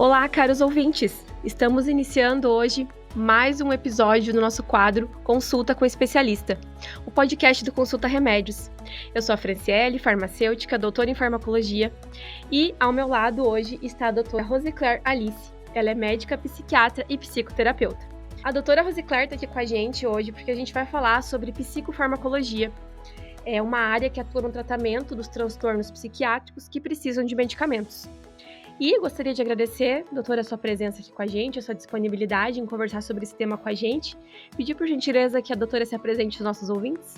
Olá, caros ouvintes! Estamos iniciando hoje mais um episódio do nosso quadro Consulta com Especialista, o podcast do Consulta Remédios. Eu sou a Franciele, farmacêutica, doutora em farmacologia, e ao meu lado hoje está a doutora Rosicler Alice. Ela é médica, psiquiatra e psicoterapeuta. A doutora Rosicler está aqui com a gente hoje porque a gente vai falar sobre psicofarmacologia. É uma área que atua no tratamento dos transtornos psiquiátricos que precisam de medicamentos. E gostaria de agradecer, doutora, a sua presença aqui com a gente, a sua disponibilidade em conversar sobre esse tema com a gente. Pedir por gentileza que a doutora se apresente aos nossos ouvintes.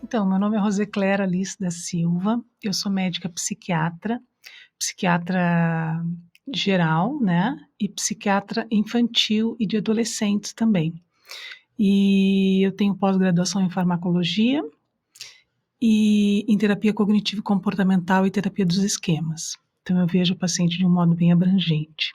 Então, meu nome é Rosicler Alice da Silva, eu sou médica psiquiatra geral, né, e psiquiatra infantil e de adolescentes também. E eu tenho pós-graduação em farmacologia e em terapia cognitivo-comportamental e terapia dos esquemas. Então, eu vejo o paciente de um modo bem abrangente.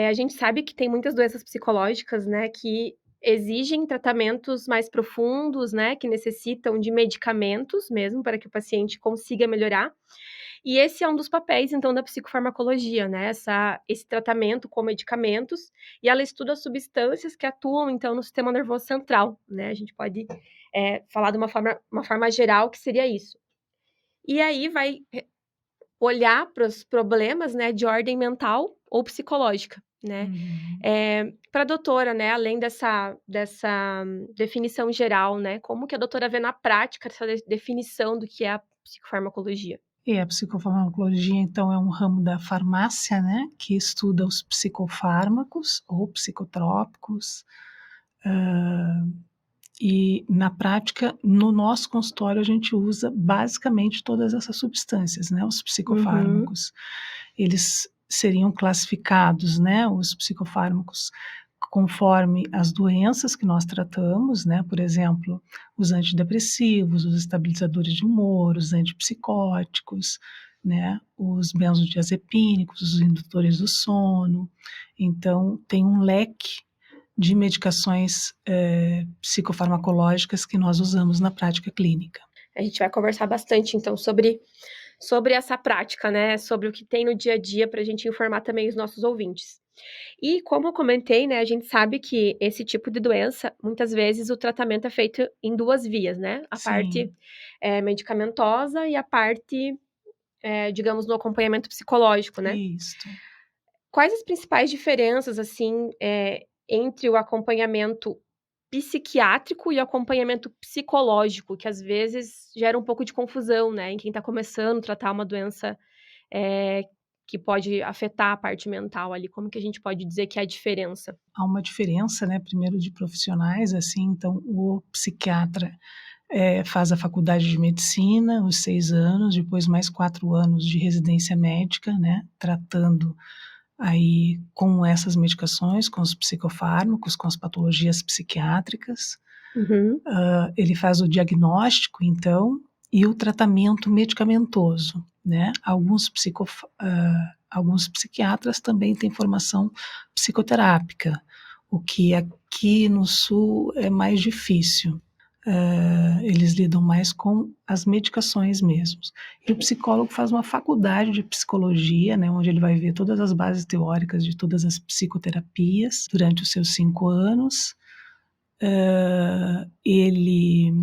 A gente sabe que tem muitas doenças psicológicas, né, que exigem tratamentos mais profundos, né, que necessitam de medicamentos mesmo para que o paciente consiga melhorar. E esse é um dos papéis, então, da psicofarmacologia, né, esse tratamento com medicamentos, e ela estuda substâncias que atuam, então, no sistema nervoso central, né, a gente pode falar de uma forma geral que seria isso. E aí vai olhar para os problemas, né, de ordem mental ou psicológica, né. Para a doutora, né, além dessa definição geral, né, como que a doutora vê na prática essa definição do que é a psicofarmacologia? E a psicofarmacologia, então, é um ramo da farmácia, né, que estuda os psicofármacos ou psicotrópicos, e na prática, no nosso consultório, a gente usa basicamente todas essas substâncias, né, os psicofármacos. Eles seriam classificados, né, os psicofármacos, conforme as doenças que nós tratamos, né, por exemplo, os antidepressivos, os estabilizadores de humor, os antipsicóticos, né, os benzodiazepínicos, os indutores do sono. Então, tem um leque de medicações psicofarmacológicas que nós usamos na prática clínica. A gente vai conversar bastante, então, sobre essa prática, né, sobre o que tem no dia a dia para a gente informar também os nossos ouvintes. E como eu comentei, né, a gente sabe que esse tipo de doença, muitas vezes o tratamento é feito em 2 vias, né, a parte, Sim. Medicamentosa e a parte, digamos, no acompanhamento psicológico, né. Isto. Quais as principais diferenças, assim, entre o acompanhamento psiquiátrico e o acompanhamento psicológico, que às vezes gera um pouco de confusão, né, em quem está começando a tratar uma doença, eh, que pode afetar a parte mental ali, como que a gente pode dizer que é a diferença? Há uma diferença, né, primeiro de profissionais, assim, então o psiquiatra faz a faculdade de medicina, os 6 anos, depois mais 4 anos de residência médica, né, tratando aí com essas medicações, com os psicofármacos, com as patologias psiquiátricas. Uhum. Ele faz o diagnóstico, então, e o tratamento medicamentoso, né? Alguns psiquiatras também têm formação psicoterápica, o que aqui no Sul é mais difícil. Eles lidam mais com as medicações mesmos. E o psicólogo faz uma faculdade de psicologia, né, onde ele vai ver todas as bases teóricas de todas as psicoterapias durante os seus 5 anos. Ele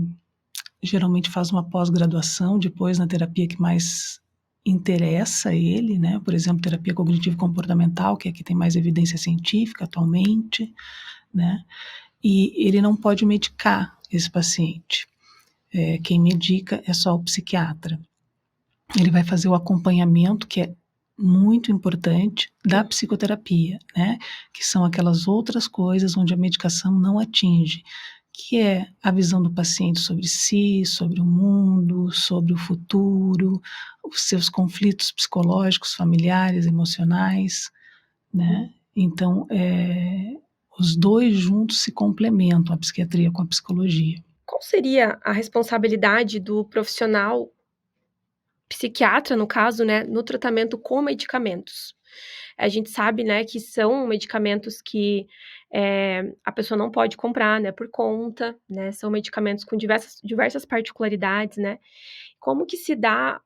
geralmente faz uma pós-graduação depois na terapia que mais interessa a ele, né? Por exemplo, terapia cognitivo-comportamental, que é a que tem mais evidência científica atualmente, né? E ele não pode medicar esse paciente. Quem medica é só o psiquiatra. Ele vai fazer o acompanhamento, que é muito importante, da psicoterapia, né? Que são aquelas outras coisas onde a medicação não atinge, que é a visão do paciente sobre si, sobre o mundo, sobre o futuro, os seus conflitos psicológicos, familiares, emocionais, né? Então, os dois juntos se complementam, a psiquiatria com a psicologia. Qual seria a responsabilidade do profissional psiquiatra, no caso, né, no tratamento com medicamentos? A gente sabe, né, que são medicamentos que, a pessoa não pode comprar, né, por conta, né, são medicamentos com diversas particularidades, né. Como que se dá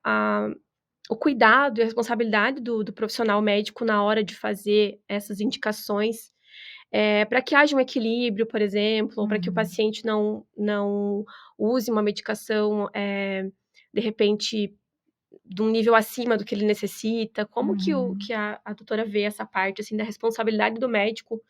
o cuidado e a responsabilidade do profissional médico na hora de fazer essas indicações, para que haja um equilíbrio, por exemplo, ou para que o Uhum. paciente não use uma medicação, de repente, de um nível acima do que ele necessita. Como que o Uhum. que a doutora vê essa parte, assim, da responsabilidade do médico,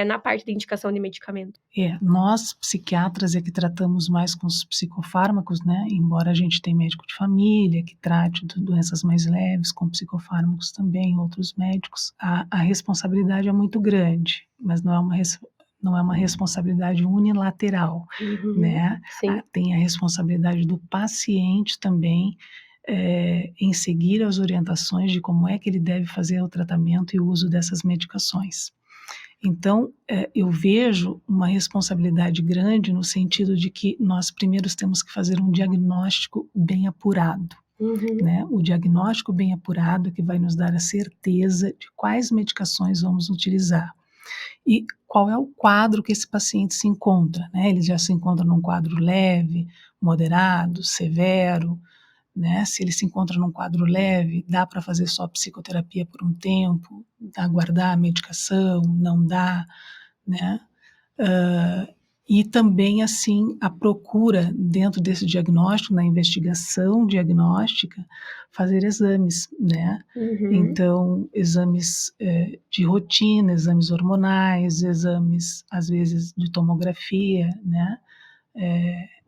na parte da indicação de medicamento? Nós psiquiatras é que tratamos mais com os psicofármacos, né, embora a gente tenha médico de família que trate de doenças mais leves com psicofármacos também, outros médicos, a responsabilidade é muito grande, mas não é uma responsabilidade unilateral, Uhum, né, sim. tem a responsabilidade do paciente também, em seguir as orientações de como é que ele deve fazer o tratamento e o uso dessas medicações. Então, eu vejo uma responsabilidade grande no sentido de que nós primeiros temos que fazer um diagnóstico bem apurado, Uhum, né. O diagnóstico bem apurado é que vai nos dar a certeza de quais medicações vamos utilizar e qual é o quadro que esse paciente se encontra, né. Ele já se encontra num quadro leve, moderado, severo, né, se ele se encontra num quadro leve, dá para fazer só psicoterapia por um tempo, aguardar a medicação, não dá, né. Hã, e também, assim, a procura dentro desse diagnóstico, na investigação diagnóstica, fazer exames, né. uhum, Então, exames, de rotina, exames hormonais, exames, às vezes, de tomografia, né.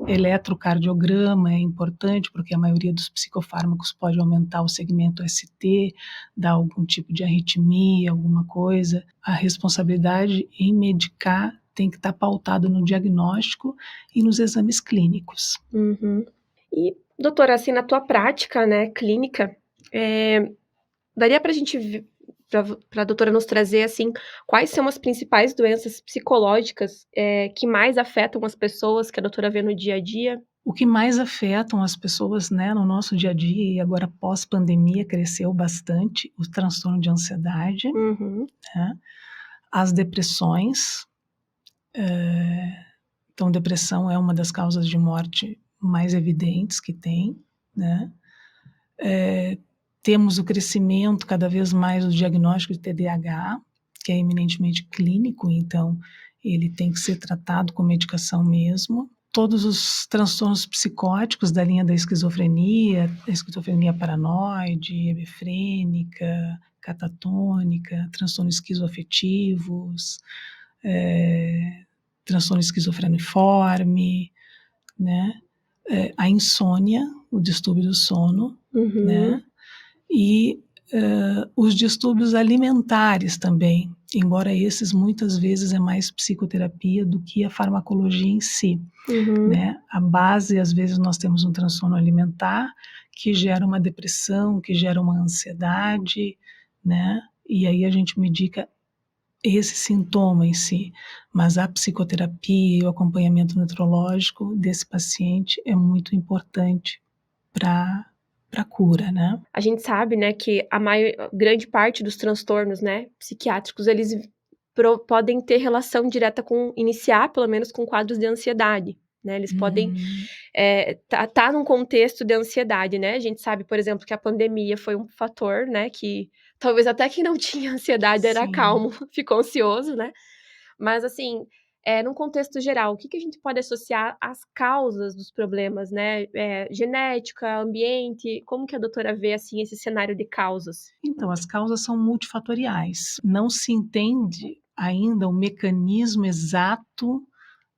Eletrocardiograma é importante, porque a maioria dos psicofármacos pode aumentar o segmento ST, dar algum tipo de arritmia, alguma coisa. A responsabilidade em medicar tem que estar pautada no diagnóstico e nos exames clínicos. uhum. E, doutora, assim, na tua prática, né, clínica, eh, daria pra gente pra doutora nos trazer, assim, quais são as principais doenças psicológicas, que mais afetam as pessoas, que a doutora vê no dia a dia? O que mais afetam as pessoas, né, no nosso dia a dia e agora pós-pandemia cresceu bastante, o transtorno de ansiedade, Uhum, né, as depressões. Então, depressão é uma das causas de morte mais evidentes que tem, né. Temos o crescimento cada vez mais do diagnóstico de TDAH, que é eminentemente clínico, então ele tem que ser tratado com medicação mesmo. Todos os transtornos psicóticos da linha da esquizofrenia, a esquizofrenia paranoide, hebefrênica, catatônica, transtornos esquizoafetivos, eh, transtorno esquizofreniforme, né, a insônia, o distúrbio do sono, né, uhum, e, os distúrbios alimentares também, embora esses muitas vezes é mais psicoterapia do que a farmacologia em si, uhum. né. A base, às vezes, nós temos um transtorno alimentar que gera uma depressão, que gera uma ansiedade, né, e aí a gente medica esse sintoma em si, mas a psicoterapia e o acompanhamento nutrológico desse paciente é muito importante para a cura, né. A gente sabe, né, que grande parte dos transtornos, né, psiquiátricos, eles podem ter relação direta com iniciar, pelo menos, com quadros de ansiedade, né, eles podem, Uhum. tá num contexto de ansiedade, né. A gente sabe, por exemplo, que a pandemia foi um fator, né, que talvez até quem não tinha ansiedade era Sim. calmo, ficou ansioso, né. Mas assim, num contexto geral, o que que a gente pode associar às causas dos problemas, né, genética, ambiente, como que a doutora vê, assim, esse cenário de causas? Então, as causas são multifatoriais. Não se entende ainda o mecanismo exato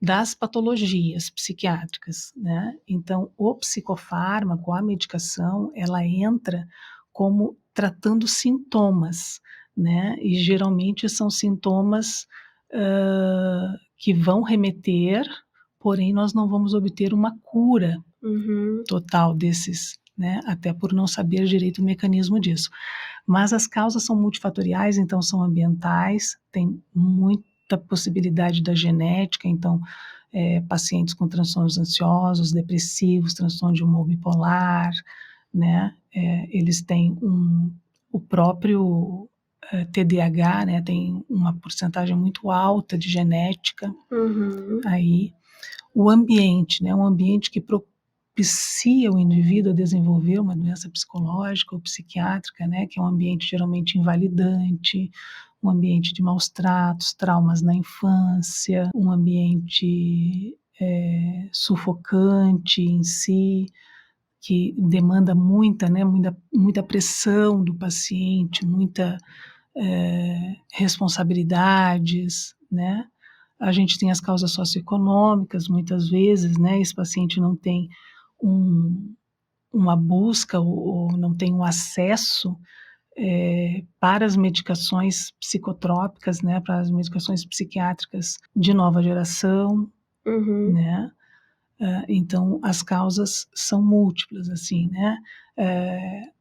das patologias psiquiátricas, né. Então, o psicofármaco, a medicação, ela entra como tratando sintomas, né, e geralmente são sintomas, que vão remeter, porém nós não vamos obter uma cura Uhum, total desses, né, até por não saber direito o mecanismo disso. Mas as causas são multifatoriais, então são ambientais, tem muita possibilidade da genética, então, pacientes com transtornos ansiosos, depressivos, transtorno de humor bipolar, né, eles têm o próprio, TDAH, né, tem uma porcentagem muito alta de genética uhum, aí. O ambiente, né, um ambiente que propicia o indivíduo a desenvolver uma doença psicológica ou psiquiátrica, né, que é um ambiente geralmente invalidante, um ambiente de maus tratos, traumas na infância, um ambiente sufocante em si, que demanda muita pressão do paciente, muita responsabilidades, né? A gente tem as causas socioeconômicas, muitas vezes, né? Esse paciente não tem uma busca ou não tem um acesso para as medicações psicotrópicas, né? Para as medicações psiquiátricas de nova geração, né? Então, as causas são múltiplas, assim, né?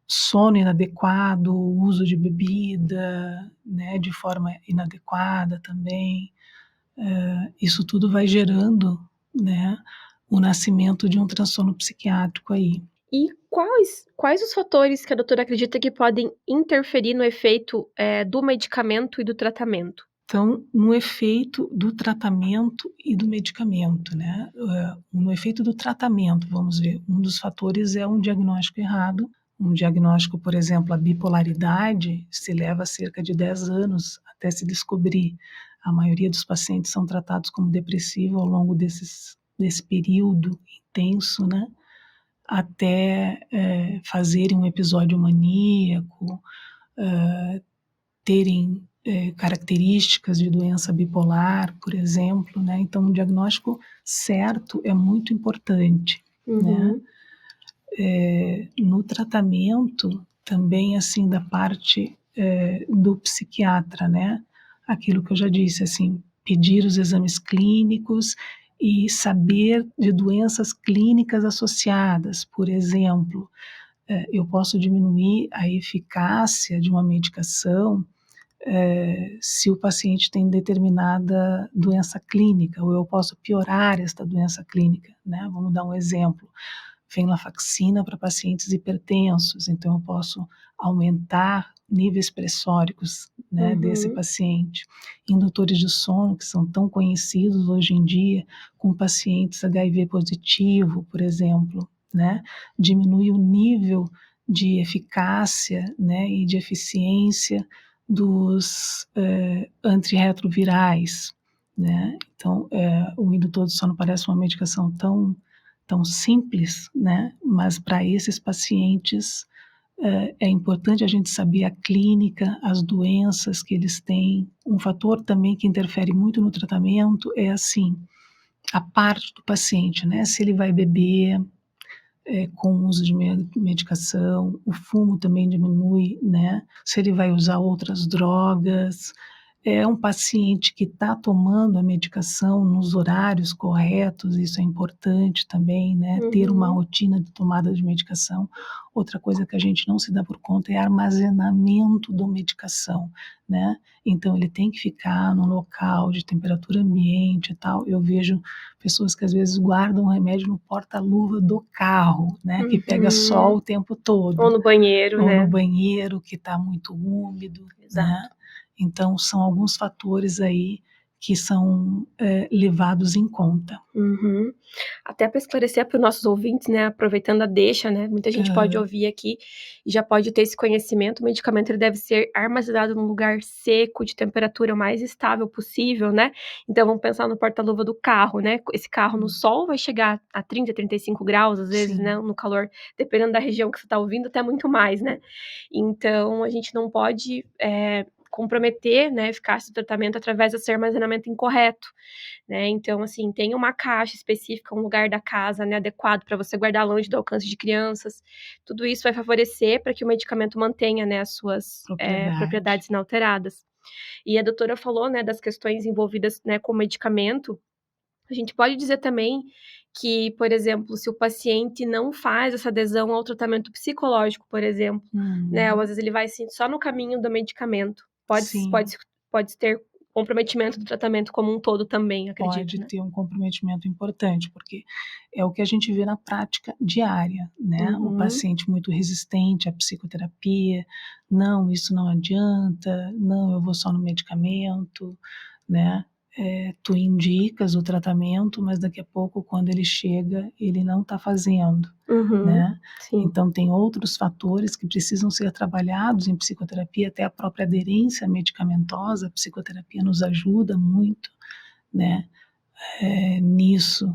Sono inadequado, uso de bebida, né, de forma inadequada também. Isso tudo vai gerando, né, o nascimento de um transtorno psiquiátrico aí. E quais os fatores que a doutora acredita que podem interferir no efeito, do medicamento e do tratamento? Então, no efeito do tratamento e do medicamento, né? No efeito do tratamento, vamos ver, um dos fatores é um diagnóstico errado. Um diagnóstico, por exemplo, a bipolaridade, se leva cerca de 10 anos até se descobrir. A maioria dos pacientes são tratados como depressivo ao longo desse período intenso, né? Até fazerem um episódio maníaco, terem características de doença bipolar, por exemplo, né? Então, um diagnóstico certo é muito importante, né? No tratamento, também, assim, da parte do psiquiatra, né? Aquilo que eu já disse, assim, pedir os exames clínicos e saber de doenças clínicas associadas, por exemplo, eu posso diminuir a eficácia de uma medicação se o paciente tem determinada doença clínica, ou eu posso piorar esta doença clínica, né? Vamos dar um exemplo. Venlafaxina para pacientes hipertensos, então eu posso aumentar níveis pressóricos, né, desse paciente. Indutores de sono, que são tão conhecidos hoje em dia, com pacientes HIV positivo, por exemplo, né? Diminui o nível de eficácia, né, e de eficiência dos antirretrovirais, né? Então, o indutor de sono parece uma medicação tão simples, né? Mas para esses pacientes é importante a gente saber a clínica, as doenças que eles têm. Um fator também que interfere muito no tratamento é, assim, a parte do paciente, né? Se ele vai beber com o uso de medicação, o fumo também diminui, né? Se ele vai usar outras drogas, é um paciente que está tomando a medicação nos horários corretos, isso é importante também, né? Ter uma rotina de tomada de medicação. Outra coisa que a gente não se dá por conta é armazenamento da medicação, né? Então, ele tem que ficar num local de temperatura ambiente e tal. Eu vejo pessoas que às vezes guardam o remédio no porta-luva do carro, né? Que pega sol o tempo todo. Ou no banheiro, ou né? no banheiro, que está muito úmido, Exato. né? Então, são alguns fatores aí que são levados em conta. Até para esclarecer para os nossos ouvintes, né, aproveitando a deixa, né, muita gente pode ouvir aqui e já pode ter esse conhecimento, o medicamento ele deve ser armazenado num lugar seco, de temperatura o mais estável possível, né, então vamos pensar no porta-luva do carro, né, esse carro no sol vai chegar a 30, 35 graus, às vezes, Sim. né, no calor, dependendo da região que você está ouvindo, até muito mais, né, então a gente não pode comprometer, né, a eficácia do tratamento através desse armazenamento incorreto, né, então, assim, tem uma caixa específica, um lugar da casa, né, adequado para você guardar longe do alcance de crianças, tudo isso vai favorecer para que o medicamento mantenha, né, as suas propriedades inalteradas. E a doutora falou, né, das questões envolvidas, né, com o medicamento, a gente pode dizer também que, por exemplo, se o paciente não faz essa adesão ao tratamento psicológico, por exemplo, né, ou às vezes ele vai, assim, só no caminho do medicamento, pode ter comprometimento do tratamento como um todo também, acredito, Pode né? ter um comprometimento importante, porque é o que a gente vê na prática diária, né? O paciente muito resistente à psicoterapia, não, isso não adianta, não, eu vou só no medicamento, né? tu indicas o tratamento, mas daqui a pouco, quando ele chega, ele não está fazendo, né? Sim. Então, tem outros fatores que precisam ser trabalhados em psicoterapia, até a própria aderência medicamentosa. A psicoterapia nos ajuda muito, né, nisso,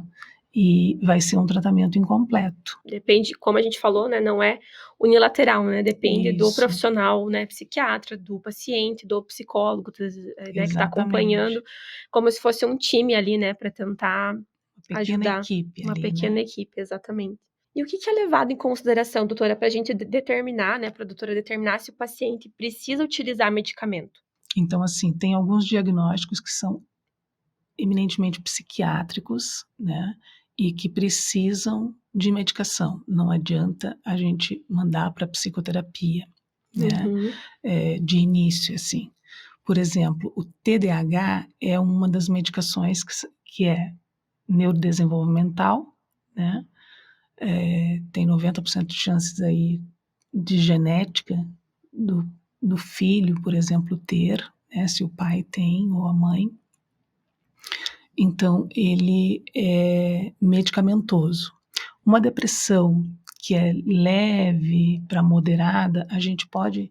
e vai ser um tratamento incompleto. Depende, como a gente falou, né, não é unilateral, né, depende do Isso. profissional, né, psiquiatra, do paciente, do psicólogo, né, que está acompanhando, Exatamente. como se fosse um time ali, né, para tentar Uma pequena ajudar. equipe Uma ali, pequena né? equipe, exatamente. E o que é levado em consideração, doutora, para a gente determinar, né, para a doutora determinar se o paciente precisa utilizar medicamento? Então, assim, tem alguns diagnósticos que são eminentemente psiquiátricos, né, e que precisam de medicação. Não adianta a gente mandar para psicoterapia, né, de início, assim. Por exemplo, o TDAH é uma das medicações que é neurodesenvolvimental, né, tem 90% de chances aí de genética do filho, por exemplo, ter, né, se o pai tem ou a mãe. Então, ele é medicamentoso. Uma depressão que é leve para moderada, a gente pode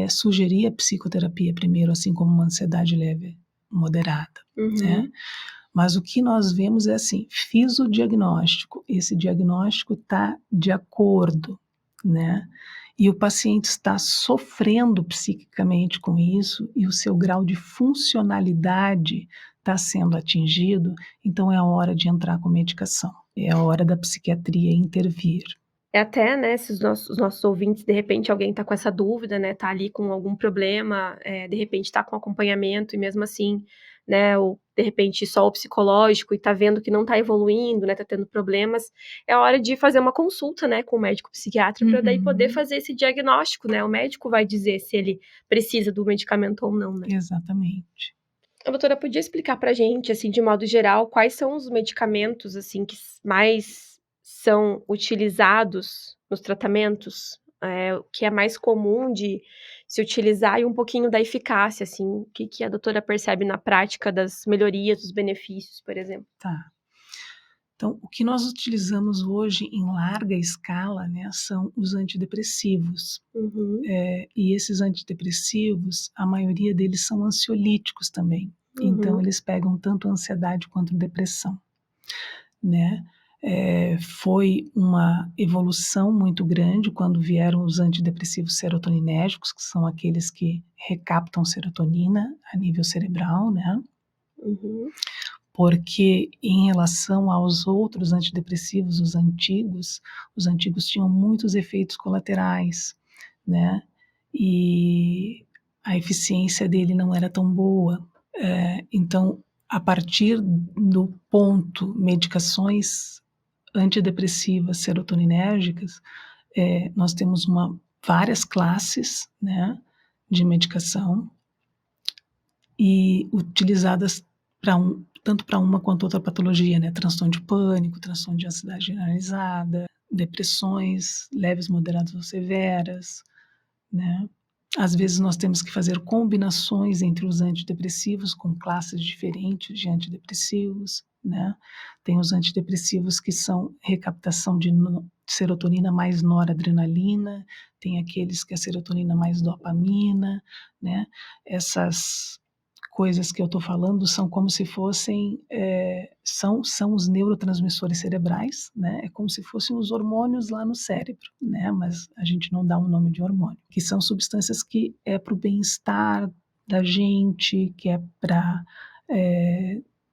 sugerir a psicoterapia primeiro, assim como uma ansiedade leve moderada, né? Mas o que nós vemos é assim, fiz o diagnóstico, esse diagnóstico está de acordo, né? E o paciente está sofrendo psiquicamente com isso e o seu grau de funcionalidade está sendo atingido, então é a hora de entrar com medicação, é a hora da psiquiatria intervir. É até, né, se os nossos ouvintes, de repente, alguém tá com essa dúvida, né, tá ali com algum problema, de repente tá com acompanhamento e mesmo assim, né, ou de repente só o psicológico e tá vendo que não tá evoluindo, né, tá tendo problemas, é hora de fazer uma consulta, né, com o médico psiquiatra para daí poder fazer esse diagnóstico, né, o médico vai dizer se ele precisa do medicamento ou não, né. Exatamente. A doutora podia explicar pra gente, assim, de modo geral, quais são os medicamentos, assim, que mais são utilizados nos tratamentos? O que é mais comum de se utilizar e um pouquinho da eficácia, assim, o que a doutora percebe na prática das melhorias, dos benefícios, por exemplo? Tá. Então, o que nós utilizamos hoje em larga escala, né, são os antidepressivos. E esses antidepressivos, a maioria deles são ansiolíticos também. Então, eles pegam tanto ansiedade quanto depressão, né? Foi uma evolução muito grande quando vieram os antidepressivos serotoninérgicos, que são aqueles que recaptam serotonina a nível cerebral, né? Porque em relação aos outros antidepressivos, os antigos tinham muitos efeitos colaterais, né? E a eficiência dele não era tão boa. Então, a partir do ponto medicações antidepressivas serotoninérgicas, nós temos várias classes, né, de medicação e utilizadas tanto para uma quanto outra patologia, né? Transtorno de pânico, transtorno de ansiedade generalizada, depressões leves, moderadas ou severas, né? Às vezes nós temos que fazer combinações entre os antidepressivos com classes diferentes de antidepressivos, né? Tem os antidepressivos que são recaptação de serotonina mais noradrenalina, tem aqueles que é serotonina mais dopamina, né? Essas coisas que eu estou falando são como se fossem, são os neurotransmissores cerebrais, né? É como se fossem os hormônios lá no cérebro, né? Mas a gente não dá um nome de hormônio, que são substâncias que é para o bem-estar da gente, que é para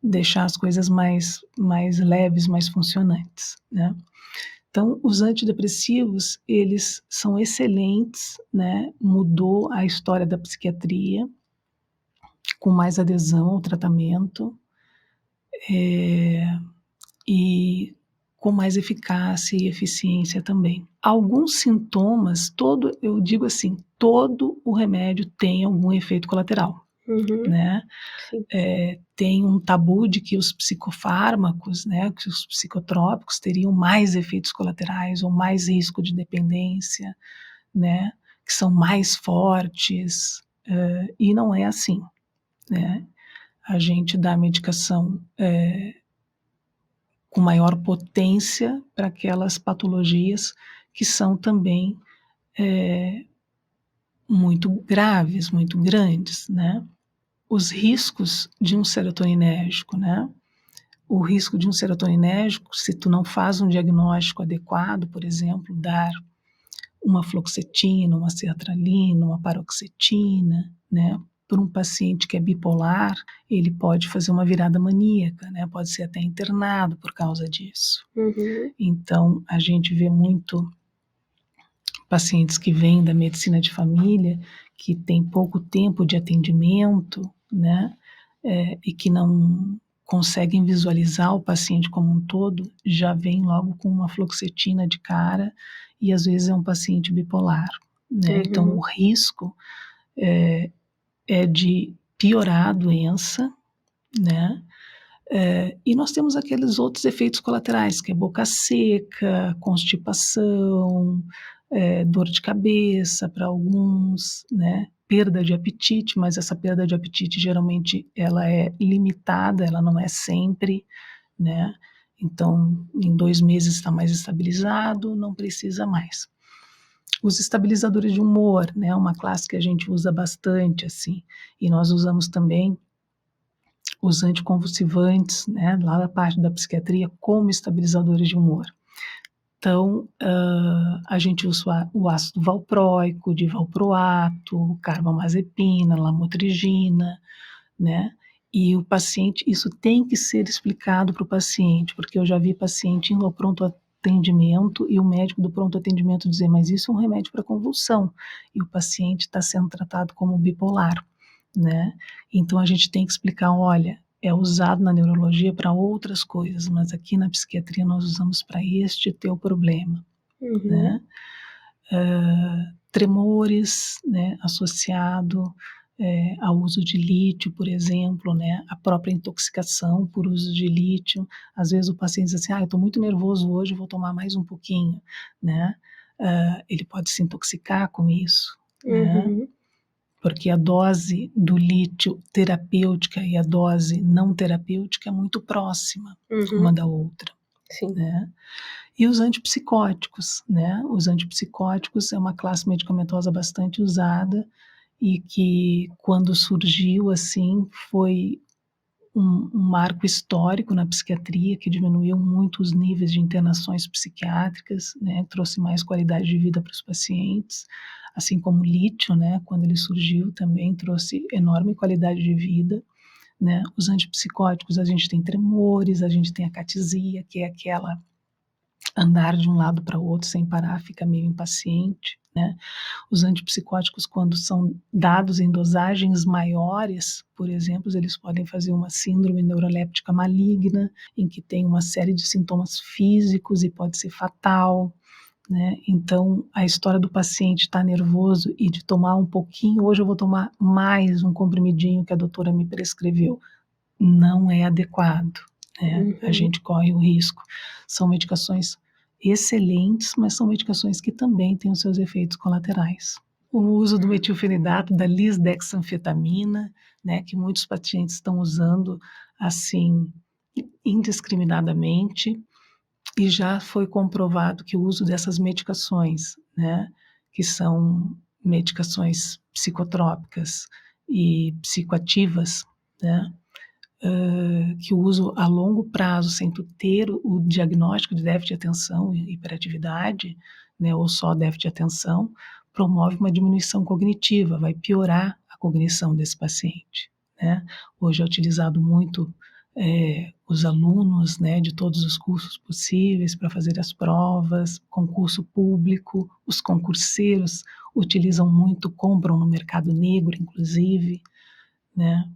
deixar as coisas mais leves, mais funcionantes, né? Então, os antidepressivos, eles são excelentes, né? Mudou a história da psiquiatria, com mais adesão ao tratamento e com mais eficácia e eficiência também. Alguns sintomas, eu digo assim, todo o remédio tem algum efeito colateral, né? Tem um tabu de que os psicofármacos, né, que os psicotrópicos teriam mais efeitos colaterais ou mais risco de dependência, né, que são mais fortes, e não é assim, né? a gente dá a medicação com maior potência para aquelas patologias que são também muito graves, muito grandes, né? Os riscos de um serotoninérgico, né? O risco de um serotoninérgico, se tu não faz um diagnóstico adequado, por exemplo, dar uma fluoxetina, uma sertralina, uma paroxetina, né? Para um paciente que é bipolar, ele pode fazer uma virada maníaca, né? Pode ser até internado por causa disso. Uhum. Então, a gente vê muito pacientes que vêm da medicina de família, que tem pouco tempo de atendimento, né? E que não conseguem visualizar o paciente como um todo, já vem logo com uma fluoxetina de cara e às vezes é um paciente bipolar, né? Então, o risco é de piorar a doença, né? E nós temos aqueles outros efeitos colaterais, que é boca seca, constipação, dor de cabeça para alguns, né? Perda de apetite, mas essa perda de apetite geralmente ela é limitada, ela não é sempre, né? Então, em 2 meses está mais estabilizado, não precisa mais. Os estabilizadores de humor, né? Uma classe que a gente usa bastante, assim, e nós usamos também os anticonvulsivantes, né, lá da parte da psiquiatria, como estabilizadores de humor. Então, a gente usa o ácido valproico, divalproato, carbamazepina, lamotrigina, né? E o paciente, isso tem que ser explicado para o paciente, porque eu já vi paciente indo ao pronto atendimento e o médico do pronto atendimento dizer, mas isso é um remédio para convulsão, e o paciente está sendo tratado como bipolar, né? Então a gente tem que explicar, olha, é usado na neurologia para outras coisas, mas aqui na psiquiatria nós usamos para este teu problema, né? Tremores, né, associado ao uso de lítio, por exemplo, né, a própria intoxicação por uso de lítio. Às vezes o paciente diz assim, eu estou muito nervoso hoje, vou tomar mais um pouquinho, né? Ele pode se intoxicar com isso, né? Porque a dose do lítio terapêutica e a dose não terapêutica é muito próxima uma da outra. Sim. Né? E os antipsicóticos, né? Os antipsicóticos é uma classe medicamentosa bastante usada e que, quando surgiu, assim, foi um marco histórico na psiquiatria, que diminuiu muito os níveis de internações psiquiátricas, né? Trouxe mais qualidade de vida para os pacientes, assim como o lítio, né? Quando ele surgiu também trouxe enorme qualidade de vida, né? Os antipsicóticos, a gente tem tremores, a gente tem a catesia, que é aquela andar de um lado para o outro sem parar, fica meio impaciente, né? Os antipsicóticos, quando são dados em dosagens maiores, por exemplo, eles podem fazer uma síndrome neuroléptica maligna, em que tem uma série de sintomas físicos e pode ser fatal, né? Então, a história do paciente estar nervoso e de tomar um pouquinho, hoje eu vou tomar mais um comprimidinho que a doutora me prescreveu, não é adequado, né? A gente corre o risco. São medicações excelentes, mas são medicações que também têm os seus efeitos colaterais. O uso do metilfenidato, da lisdexanfetamina, né, que muitos pacientes estão usando assim indiscriminadamente, e já foi comprovado que o uso dessas medicações, né, que são medicações psicotrópicas e psicoativas, né, que o uso a longo prazo, sem tu ter o diagnóstico de déficit de atenção e hiperatividade, né, ou só déficit de atenção, promove uma diminuição cognitiva, vai piorar a cognição desse paciente, né? Hoje é utilizado muito os alunos, né, de todos os cursos possíveis para fazer as provas, concurso público, os concurseiros utilizam muito, compram no mercado negro, inclusive, né?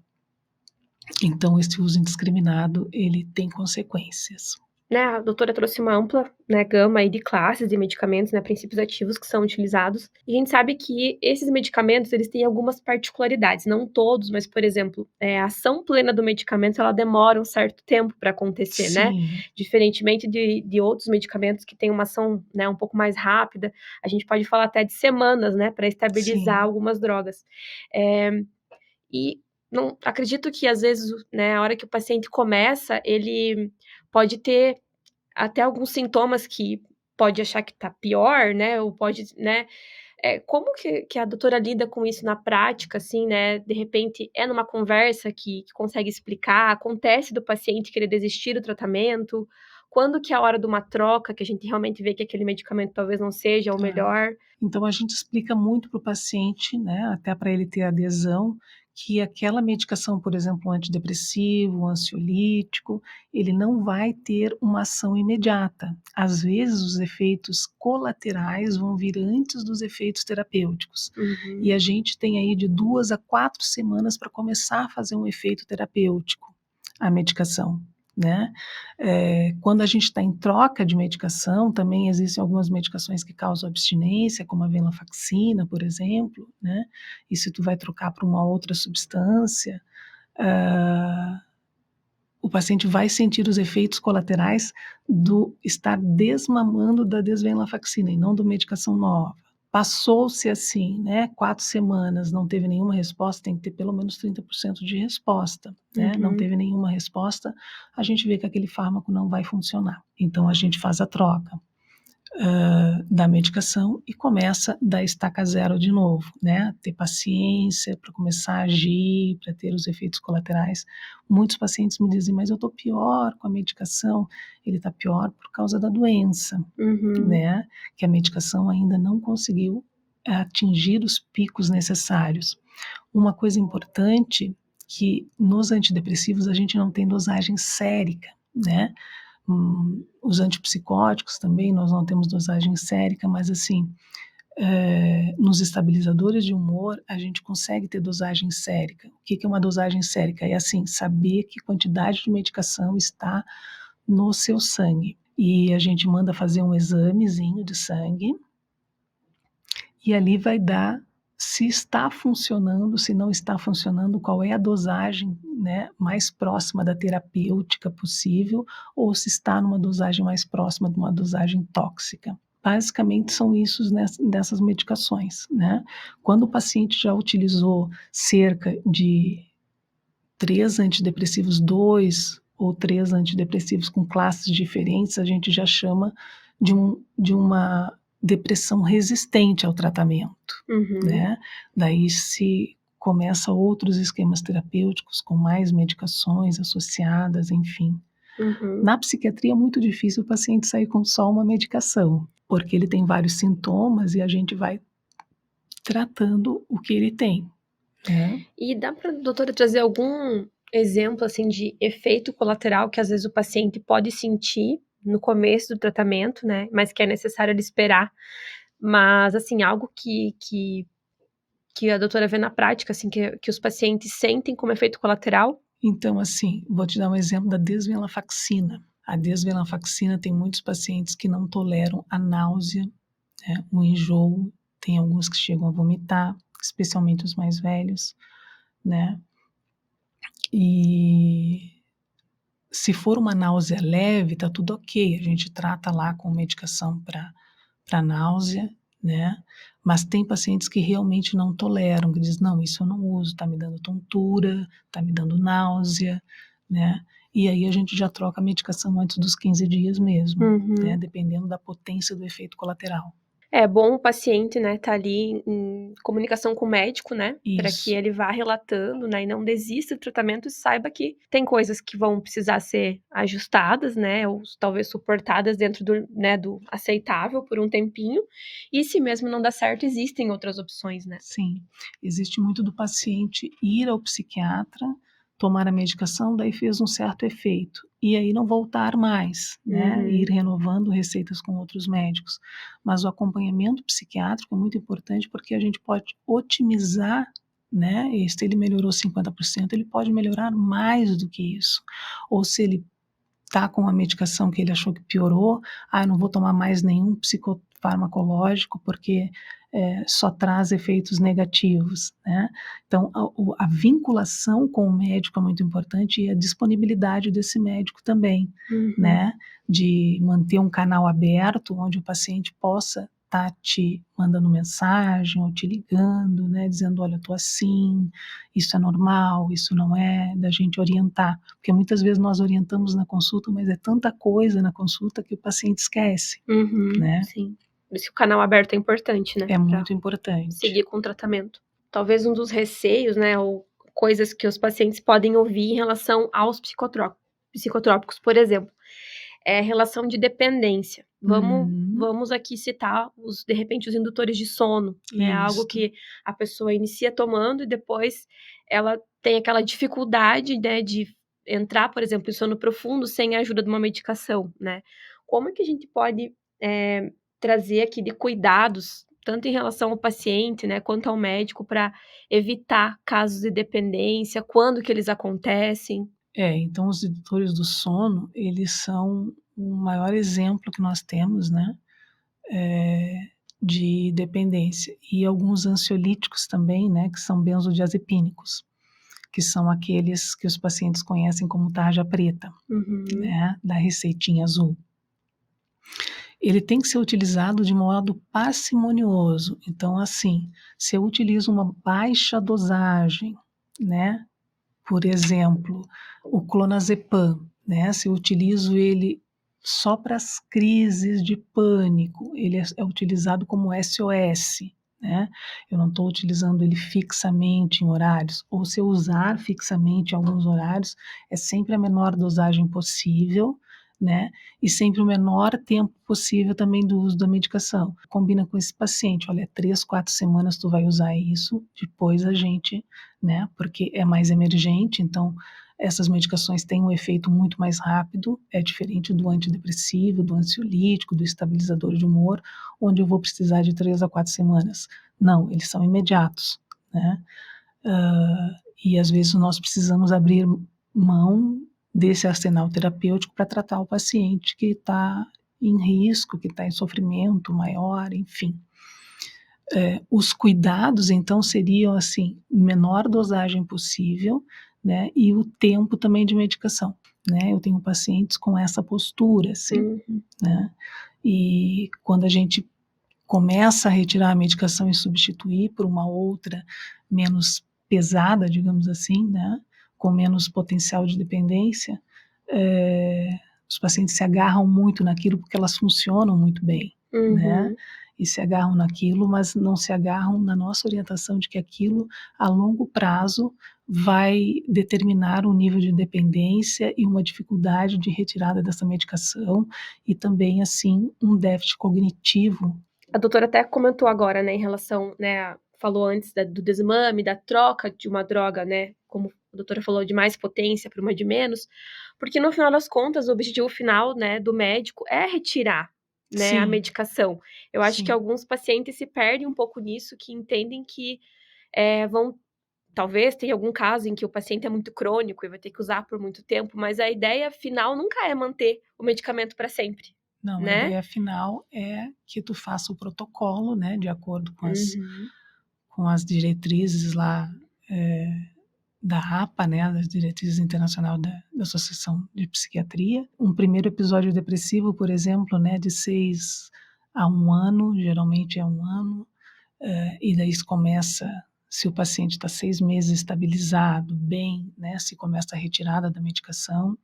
Então, esse uso indiscriminado, ele tem consequências. Né, a doutora trouxe uma ampla, né, gama aí de classes de medicamentos, né, princípios ativos que são utilizados. E a gente sabe que esses medicamentos, eles têm algumas particularidades, não todos, mas, por exemplo, a ação plena do medicamento, ela demora um certo tempo para acontecer, né? Diferentemente de outros medicamentos que têm uma ação, né, um pouco mais rápida, a gente pode falar até de semanas, né, para estabilizar algumas drogas. E não acredito que às vezes, né, a hora que o paciente começa, ele pode ter até alguns sintomas que pode achar que tá pior, né, ou pode, né, como que a doutora lida com isso na prática, assim, né, de repente é numa conversa que consegue explicar, acontece do paciente querer desistir do tratamento, quando que é a hora de uma troca, que a gente realmente vê que aquele medicamento talvez não seja o Tá. melhor? Então a gente explica muito para o paciente, né, até para ele ter adesão, que aquela medicação, por exemplo, um antidepressivo, um ansiolítico, ele não vai ter uma ação imediata. Às vezes os efeitos colaterais vão vir antes dos efeitos terapêuticos. Uhum, E a gente tem aí de 2 a 4 semanas para começar a fazer um efeito terapêutico, a medicação, né. Quando a gente está em troca de medicação, também existem algumas medicações que causam abstinência, como a venlafaxina, por exemplo, né, e se tu vai trocar para uma outra substância, hã, o paciente vai sentir os efeitos colaterais do estar desmamando da desvenlafaxina e não da medicação nova. Passou-se assim, né, 4 semanas, não teve nenhuma resposta, tem que ter pelo menos 30% de resposta, né, não uhum, teve nenhuma resposta, a gente vê que aquele fármaco não vai funcionar. Então a gente faz a troca da medicação e começa da estaca zero de novo, né? Ter paciência para começar a agir, para ter os efeitos colaterais. Muitos pacientes me dizem, mas eu estou pior com a medicação. Ele está pior por causa da doença, uhum, né? Que a medicação ainda não conseguiu atingir os picos necessários. Uma coisa importante que nos antidepressivos a gente não tem dosagem sérica, né? Os antipsicóticos também, nós não temos dosagem sérica, mas assim, nos estabilizadores de humor, a gente consegue ter dosagem sérica. O que é uma dosagem sérica? É assim, saber que quantidade de medicação está no seu sangue. E a gente manda fazer um examezinho de sangue, e ali vai dar se está funcionando, se não está funcionando, qual é a dosagem, né, mais próxima da terapêutica possível, ou se está numa dosagem mais próxima de uma dosagem tóxica. Basicamente são isso dessas medicações, né? Quando o paciente já utilizou cerca de 3 antidepressivos, 2 ou 3 antidepressivos com classes diferentes, a gente já chama de uma depressão resistente ao tratamento, uhum, né? Daí se começa outros esquemas terapêuticos com mais medicações associadas, enfim. uhum. Na psiquiatria é muito difícil o paciente sair com só uma medicação, porque ele tem vários sintomas e a gente vai tratando o que ele tem, né? E dá pra doutora trazer algum exemplo, assim, de efeito colateral que às vezes o paciente pode sentir no começo do tratamento, né, mas que é necessário ele esperar, mas, assim, algo que a doutora vê na prática, assim, que os pacientes sentem como efeito colateral? Então, assim, vou te dar um exemplo da desvenlafaxina. A desvenlafaxina tem muitos pacientes que não toleram a náusea, né, o enjoo, tem alguns que chegam a vomitar, especialmente os mais velhos, né? E se for uma náusea leve, tá tudo ok, a gente trata lá com medicação para náusea, né? Mas tem pacientes que realmente não toleram, que dizem, não, isso eu não uso, tá me dando tontura, tá me dando náusea, né? E aí a gente já troca a medicação antes dos 15 dias mesmo, né? Uhum. Dependendo da potência do efeito colateral. É bom o paciente, né, estar ali em comunicação com o médico, né, para que Isso, ele vá relatando, né, e não desista do tratamento e saiba que tem coisas que vão precisar ser ajustadas, né, ou talvez suportadas dentro do, né, do aceitável por um tempinho, e se mesmo não dá certo, existem outras opções, né. sim. Existe muito do paciente ir ao psiquiatra, tomar a medicação, daí fez um certo efeito, e aí não voltar mais, né? Ir Uhum, renovando receitas com outros médicos. Mas o acompanhamento psiquiátrico é muito importante porque a gente pode otimizar, né? E se ele melhorou 50%, ele pode melhorar mais do que isso. Ou se ele está com a medicação que ele achou que piorou, eu não vou tomar mais nenhum psicofarmacológico porque só traz efeitos negativos, né? Então, a vinculação com o médico é muito importante e a disponibilidade desse médico também, uhum, né? De manter um canal aberto onde o paciente possa tá te mandando mensagem ou te ligando, né, dizendo, olha, eu tô assim, isso é normal, isso não é, da gente orientar, porque muitas vezes nós orientamos na consulta, mas é tanta coisa na consulta que o paciente esquece, né? Sim. Por isso que o canal aberto é importante, né? É Pra muito importante. seguir com o tratamento. Talvez um dos receios, né, ou coisas que os pacientes podem ouvir em relação aos psicotrópicos, por exemplo, é relação de dependência. Vamos aqui citar de repente, os indutores de sono, né? Algo Isso. que a pessoa inicia tomando e depois ela tem aquela dificuldade, né, de entrar, por exemplo, em sono profundo sem a ajuda de uma medicação, né? Como é que a gente pode trazer aqui de cuidados, tanto em relação ao paciente, né, quanto ao médico, para evitar casos de dependência, quando que eles acontecem? Então os indutores do sono, eles são o maior exemplo que nós temos, né, de dependência. E alguns ansiolíticos também, né, que são benzodiazepínicos, que são aqueles que os pacientes conhecem como tarja preta, né, da receitinha azul. Ele tem que ser utilizado de modo parcimonioso. Então, assim, se eu utilizo uma baixa dosagem, né, por exemplo, o clonazepam, né, se eu utilizo ele só para as crises de pânico, ele é utilizado como SOS, né? Eu não estou utilizando ele fixamente em horários, ou se eu usar fixamente em alguns horários, é sempre a menor dosagem possível, né? E sempre o menor tempo possível também do uso da medicação. Combina com esse paciente, olha, 3, 4 semanas tu vai usar isso, depois a gente, né? Porque é mais emergente, então essas medicações têm um efeito muito mais rápido, é diferente do antidepressivo, do ansiolítico, do estabilizador de humor, onde eu vou precisar de 3 a 4 semanas. Não, eles são imediatos, né? E às vezes nós precisamos abrir mão desse arsenal terapêutico para tratar o paciente que está em risco, que está em sofrimento maior, enfim. Os cuidados, então, seriam assim, menor dosagem possível, né, e o tempo também de medicação, né, eu tenho pacientes com essa postura, assim, né, e quando a gente começa a retirar a medicação e substituir por uma outra menos pesada, digamos assim, né, com menos potencial de dependência, os pacientes se agarram muito naquilo porque elas funcionam muito bem, né, e se agarram naquilo, mas não se agarram na nossa orientação de que aquilo, a longo prazo, vai determinar um nível de dependência e uma dificuldade de retirada dessa medicação e também, assim, um déficit cognitivo. A doutora até comentou agora, né, em relação, né, falou antes do desmame, da troca de uma droga, né, como a doutora falou, de mais potência para uma de menos, porque no final das contas, o objetivo final, né, do médico é retirar, né, a Sim. medicação. Eu acho que Sim. alguns pacientes se perdem um pouco nisso, que entendem que talvez tenha algum caso em que o paciente é muito crônico e vai ter que usar por muito tempo, mas a ideia final nunca é manter o medicamento para sempre, Não, a né? ideia final é que tu faça o protocolo, né, de acordo com as diretrizes lá da APA, né, das diretrizes internacional da Associação de Psiquiatria. Um primeiro episódio depressivo, por exemplo, né, de 6 a 1 ano, geralmente é 1 ano, e daí se começa, se o paciente está 6 meses estabilizado, bem, né, se começa a retirada da medicação,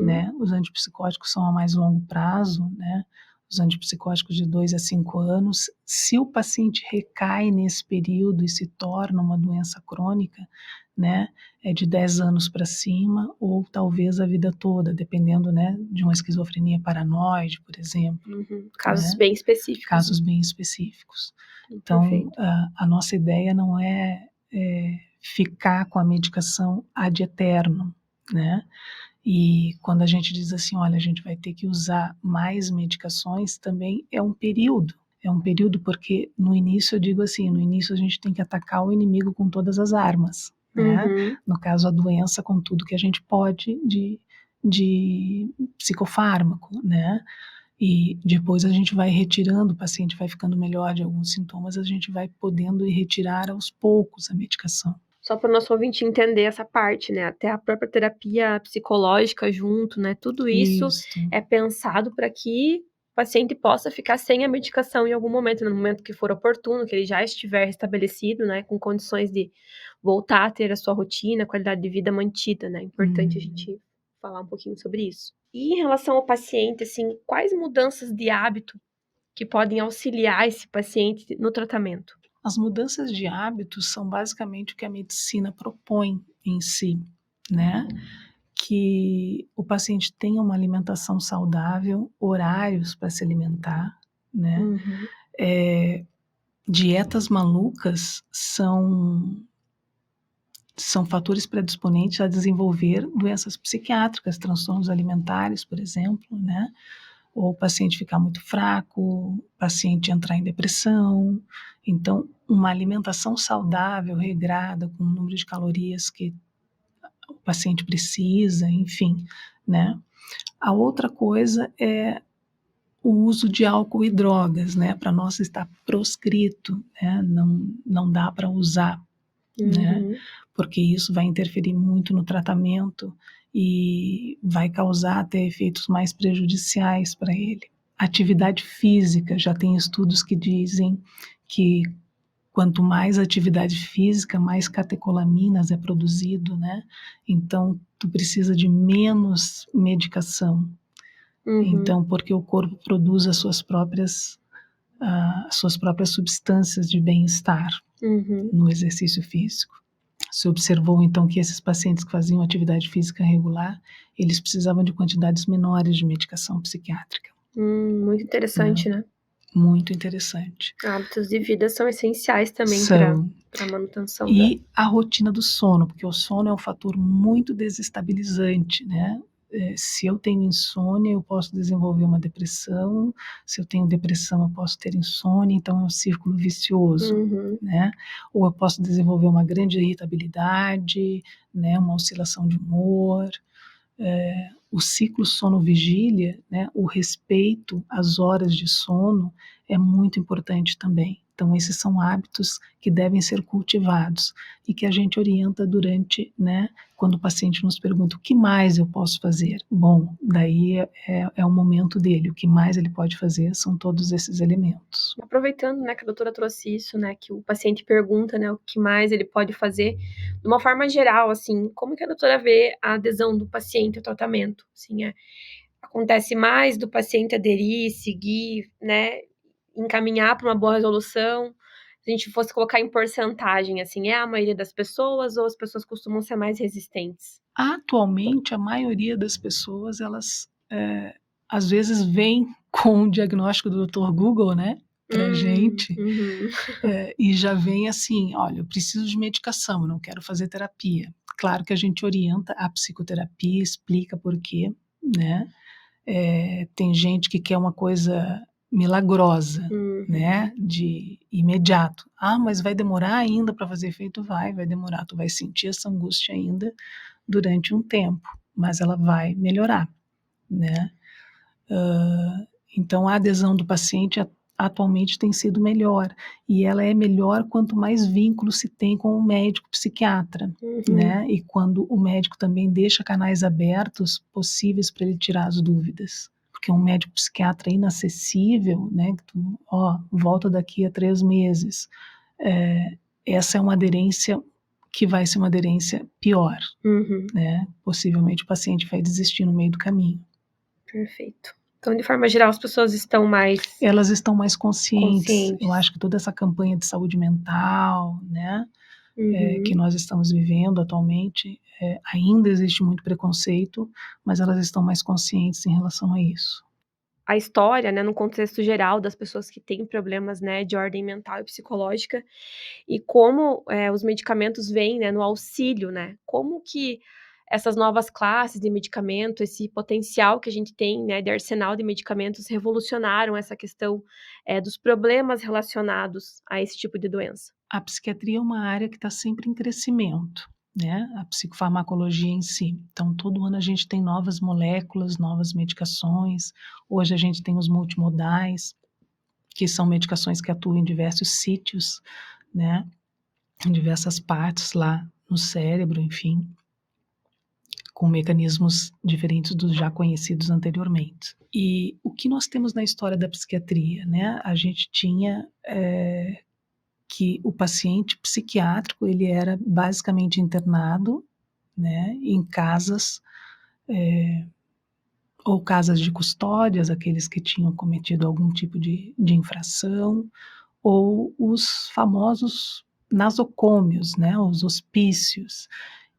né, os antipsicóticos são a mais longo prazo, né, os antipsicóticos de 2 a 5 anos. Se o paciente recai nesse período e se torna uma doença crônica, né, é de 10 anos para cima, ou talvez a vida toda, dependendo, né, de uma esquizofrenia paranoide, por exemplo. Casos né? bem específicos. Casos bem específicos. Então, Perfeito. a nossa ideia não é ficar com a medicação ad eternum, né? E quando a gente diz assim, olha, a gente vai ter que usar mais medicações, também é um período. É um período porque no início, eu digo assim, no início a gente tem que atacar o inimigo com todas as armas, né? No caso, a doença com tudo que a gente pode de psicofármaco, né? E depois a gente vai retirando, o paciente vai ficando melhor de alguns sintomas, a gente vai podendo ir retirar aos poucos a medicação. Só para o nosso ouvinte entender essa parte, né, até a própria terapia psicológica junto, né, tudo isso é pensado para que paciente possa ficar sem a medicação em algum momento, no momento que for oportuno, que ele já estiver restabelecido, né, com condições de voltar a ter a sua rotina, qualidade de vida mantida, né? É importante a gente falar um pouquinho sobre isso. E em relação ao paciente, assim, quais mudanças de hábito que podem auxiliar esse paciente no tratamento? As mudanças de hábitos são basicamente o que a medicina propõe em si, né? Que o paciente tenha uma alimentação saudável, horários para se alimentar, né? Dietas malucas são fatores predisponentes a desenvolver doenças psiquiátricas, transtornos alimentares, por exemplo, né? Ou o paciente ficar muito fraco, o paciente entrar em depressão. Então, uma alimentação saudável, regrada, com o número de calorias que o paciente precisa, enfim, né? A outra coisa é o uso de álcool e drogas, né? Para nós está proscrito, né? Não dá para usar, né? Porque isso vai interferir muito no tratamento e vai causar até efeitos mais prejudiciais para ele. Atividade física, já tem estudos que dizem que quanto mais atividade física, mais catecolaminas é produzido, né? Então, tu precisa de menos medicação. Então, porque o corpo produz as suas próprias substâncias de bem-estar no exercício físico. Se observou, então, que esses pacientes que faziam atividade física regular, eles precisavam de quantidades menores de medicação psiquiátrica. Muito interessante, né? Muito interessante. Hábitos de vida são essenciais também para a manutenção. E a rotina do sono, porque o sono é um fator muito desestabilizante, né? Se eu tenho insônia, eu posso desenvolver uma depressão. Se eu tenho depressão, eu posso ter insônia. Então, é um círculo vicioso, né? Ou eu posso desenvolver uma grande irritabilidade, né? Uma oscilação de humor. O ciclo sono-vigília, né? O respeito às horas de sono é muito importante também. Então, esses são hábitos que devem ser cultivados e que a gente orienta durante, né, quando o paciente nos pergunta o que mais eu posso fazer. Bom, daí é o momento dele, o que mais ele pode fazer são todos esses elementos. Aproveitando, né, que a doutora trouxe isso, né, que o paciente pergunta, né, o que mais ele pode fazer, de uma forma geral, assim, como que a doutora vê a adesão do paciente ao tratamento? Assim, acontece mais do paciente aderir, seguir, né, encaminhar para uma boa resolução? Se a gente fosse colocar em porcentagem, assim, é a maioria das pessoas ou as pessoas costumam ser mais resistentes? Atualmente, a maioria das pessoas, elas às vezes vêm com o diagnóstico do Dr. Google, né, pra gente, e já vem assim, olha, eu preciso de medicação, eu não quero fazer terapia. Claro que a gente orienta a psicoterapia, explica por quê, né? Tem gente que quer uma coisa milagrosa, né, de imediato. Mas vai demorar ainda para fazer efeito? Vai demorar, tu vai sentir essa angústia ainda durante um tempo, mas ela vai melhorar, né? Então a adesão do paciente atualmente tem sido melhor, e ela é melhor quanto mais vínculo se tem com o médico psiquiatra, né? E quando o médico também deixa canais abertos possíveis para ele tirar as dúvidas. Porque um médico psiquiatra inacessível, né, que tu, volta daqui a 3 meses, essa é uma aderência que vai ser uma aderência pior, né? Possivelmente o paciente vai desistir no meio do caminho. Perfeito. Então, de forma geral, as pessoas estão mais... Elas estão mais conscientes. Eu acho que toda essa campanha de saúde mental, né, que nós estamos vivendo atualmente, ainda existe muito preconceito, mas elas estão mais conscientes em relação a isso. A história, né, no contexto geral das pessoas que têm problemas, né, de ordem mental e psicológica, e como os medicamentos vêm, né, no auxílio, né? Como que essas novas classes de medicamento, esse potencial que a gente tem, né, de arsenal de medicamentos, revolucionaram essa questão dos problemas relacionados a esse tipo de doença? A psiquiatria é uma área que está sempre em crescimento, né? A psicofarmacologia em si. Então, todo ano a gente tem novas moléculas, novas medicações. Hoje a gente tem os multimodais, que são medicações que atuam em diversos sítios, né? Em diversas partes lá no cérebro, enfim. com mecanismos diferentes dos já conhecidos anteriormente. E o que nós temos na história da psiquiatria, né? A gente tinha que o paciente psiquiátrico ele era basicamente internado, né, em casas ou casas de custódias, aqueles que tinham cometido algum tipo de infração, ou os famosos nasocômios, né, os hospícios,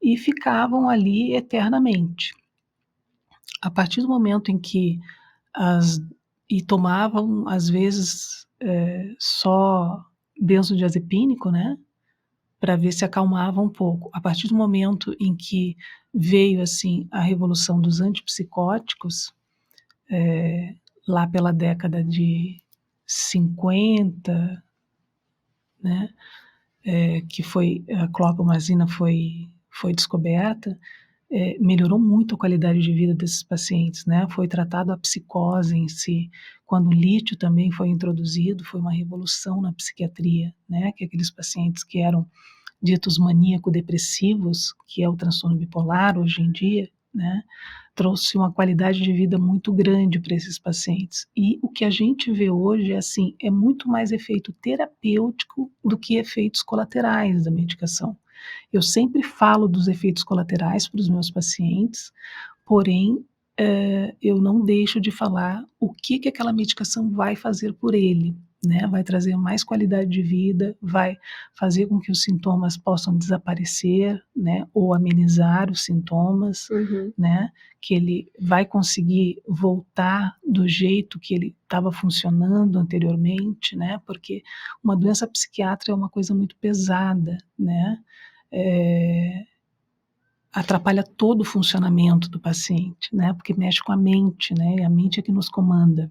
e ficavam ali eternamente. A partir do momento em que e tomavam, às vezes, só benzodiazepínico, né, para ver se acalmava um pouco. A partir do momento em que veio, assim, a revolução dos antipsicóticos, lá pela década de 50, né, que foi a clopramazina foi descoberta, melhorou muito a qualidade de vida desses pacientes, né? Foi tratado a psicose em si. Quando o lítio também foi introduzido, foi uma revolução na psiquiatria, né? Que aqueles pacientes que eram ditos maníaco-depressivos, que é o transtorno bipolar hoje em dia, né? Trouxe uma qualidade de vida muito grande para esses pacientes. E o que a gente vê hoje é assim, é muito mais efeito terapêutico do que efeitos colaterais da medicação. Eu sempre falo dos efeitos colaterais para os meus pacientes, porém, eu não deixo de falar o que aquela medicação vai fazer por ele, né? Vai trazer mais qualidade de vida, vai fazer com que os sintomas possam desaparecer, né? Ou amenizar os sintomas, né? Que ele vai conseguir voltar do jeito que ele estava funcionando anteriormente, né? Porque uma doença psiquiátrica é uma coisa muito pesada, né? Atrapalha todo o funcionamento do paciente, né? Porque mexe com a mente, né? E a mente é que nos comanda.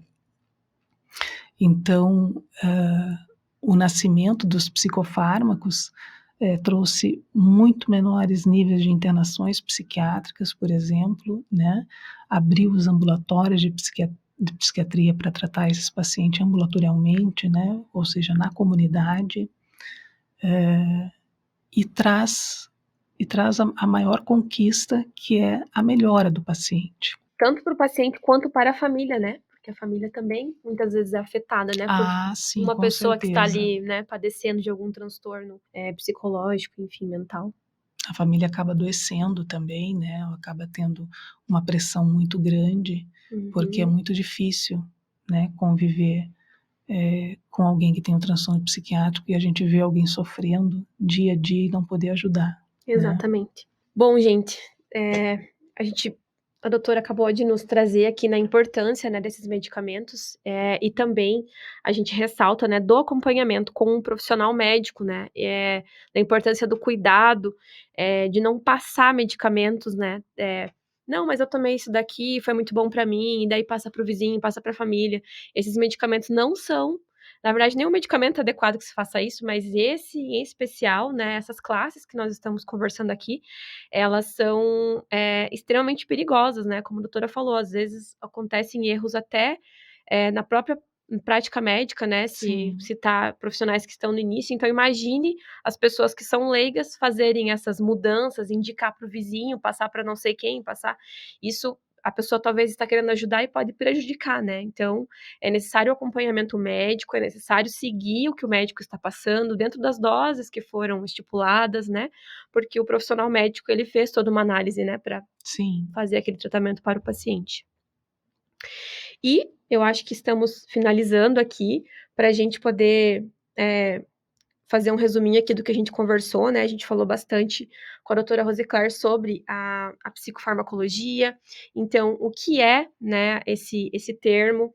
Então, o nascimento dos psicofármacos trouxe muito menores níveis de internações psiquiátricas, por exemplo, né? Abriu os ambulatórios de psiquiatria para tratar esses pacientes ambulatorialmente, né? Ou seja, na comunidade, e traz a maior conquista, que é a melhora do paciente. Tanto para o paciente quanto para a família, né? Porque a família também muitas vezes é afetada, né? Por Sim, uma com pessoa que está certeza. ali, né, padecendo de algum transtorno psicológico, enfim, mental. A família acaba adoecendo também, né? Acaba tendo uma pressão muito grande, porque é muito difícil, né, conviver com alguém que tem um transtorno psiquiátrico e a gente vê alguém sofrendo dia a dia e não poder ajudar. Exatamente. Né? Bom, gente, a doutora acabou de nos trazer aqui na importância, né, desses medicamentos, e também a gente ressalta, né, do acompanhamento com um profissional médico, né, da importância do cuidado, de não passar medicamentos, né, não, mas eu tomei isso daqui, foi muito bom para mim, e daí passa para o vizinho, passa para a família. Esses medicamentos não são, na verdade, nenhum medicamento é adequado que se faça isso, mas esse em especial, né, essas classes que nós estamos conversando aqui, elas são extremamente perigosas, né? Como a doutora falou, às vezes acontecem erros até na própria prática médica, né? Se citar profissionais que estão no início. Então, imagine as pessoas que são leigas fazerem essas mudanças, indicar para o vizinho, passar para não sei quem, passar. Isso a pessoa talvez está querendo ajudar e pode prejudicar, né? Então, é necessário acompanhamento médico, é necessário seguir o que o médico está passando dentro das doses que foram estipuladas, né? Porque o profissional médico, ele fez toda uma análise, né, para fazer aquele tratamento para o paciente. E eu acho que estamos finalizando aqui para a gente poder fazer um resuminho aqui do que a gente conversou, né? A gente falou bastante com a doutora Rosicler sobre a psicofarmacologia. Então, o que é, né, esse termo,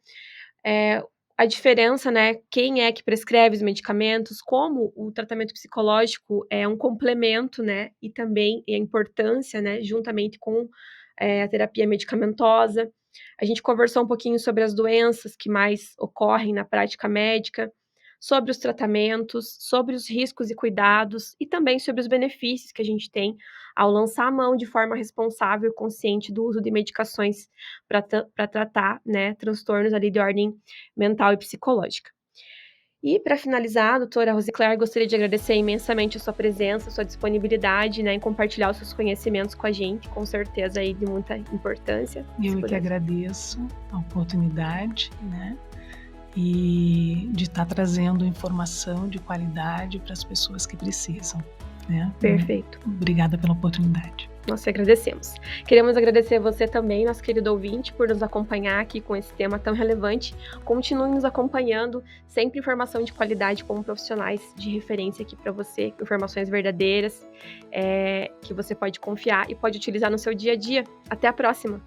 a diferença, né, quem é que prescreve os medicamentos, como o tratamento psicológico é um complemento, né, e também a importância, né, juntamente com a terapia medicamentosa. A gente conversou um pouquinho sobre as doenças que mais ocorrem na prática médica, sobre os tratamentos, sobre os riscos e cuidados e também sobre os benefícios que a gente tem ao lançar a mão de forma responsável e consciente do uso de medicações para tratar, né, transtornos ali de ordem mental e psicológica. E para finalizar, doutora Rosicler, gostaria de agradecer imensamente a sua presença, a sua disponibilidade, né, em compartilhar os seus conhecimentos com a gente, com certeza aí de muita importância. Eu que agradeço a oportunidade, né, e de estar trazendo informação de qualidade para as pessoas que precisam, né. Perfeito. Obrigada pela oportunidade. Nós te agradecemos. Queremos agradecer a você também, nosso querido ouvinte, por nos acompanhar aqui com esse tema tão relevante. Continue nos acompanhando, sempre informação de qualidade como profissionais de referência aqui para você, informações verdadeiras, que você pode confiar e pode utilizar no seu dia a dia. Até a próxima!